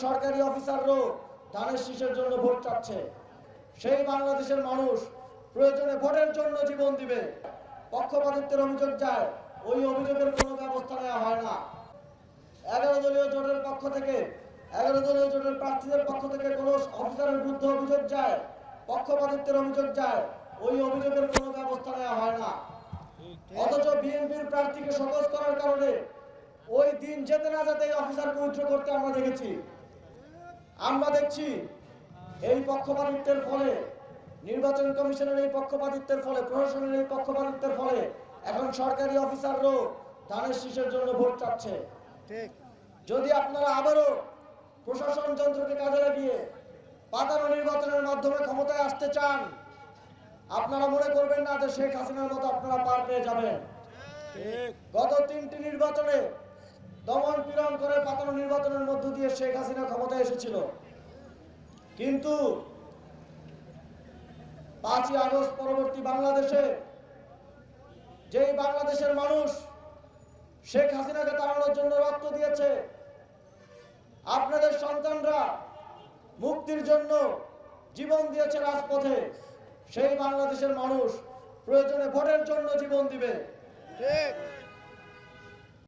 সরকারি অফিসাররাও ধানের শীষের জন্য ভোট চাচ্ছে। সেই বাংলাদেশের মানুষ প্রয়োজনে ভোটের জন্য জীবন দিবে। পক্ষপাতিত্বের অভিযোগ যায়, ওই অভিযোগের কোনো ব্যবস্থা নেওয়া হয় না। 11 দলীয় জোটের পক্ষ থেকে 11 দলীয় জোটের প্রার্থীদের পক্ষ থেকে কোনো অফিসারের বিরুদ্ধে অভিযোগ যায়, পক্ষপাতিত্বের অভিযোগ যায়, ওই অভিযোগের কোনো ব্যবস্থা নেওয়া হয় না। অথচ বিএনপির প্রার্থীকে সহজ করার কারণে ওই দিন যেতে না যেতে অফিসারকে উইথড্র করতে আমরা দেখেছি। আমরা দেখছি এই পক্ষপাতিত্বের ফলে, নির্বাচন কমিশনের এই পক্ষপাতিত্বের ফলে, প্রশাসনের এই পক্ষপাতিত্বের ফলে এখন সরকারি অফিসাররাও ধানের শীষের জন্য ভোট চাচ্ছে। যদি আপনারা আবারও প্রশাসন যন্ত্রকে কাজে লাগিয়ে পাতানো নির্বাচনের মাধ্যমে ক্ষমতায় আসতে চান, আপনারা মনে করবেন না যে শেখ হাসিনার মতো আপনারা পার পেয়ে যাবেন। গত 3টি নির্বাচনে দমন পীড়ন করে পাতানো নির্বাচনের মধ্য দিয়ে শেখ হাসিনা ক্ষমতায় এসেছিল, কিন্তু 5ই আগস্ট পরবর্তী বাংলাদেশে যেই বাংলাদেশের মানুষ শেখ হাসিনাকে তাড়ানোর জন্য রক্ত দিয়েছে, আপনাদের সন্তানরা মুক্তির জন্য জীবন দিয়েছে রাজপথে, সেই বাংলাদেশের মানুষ প্রয়োজনে ভোটের জন্য জীবন দিবে। ঠিক।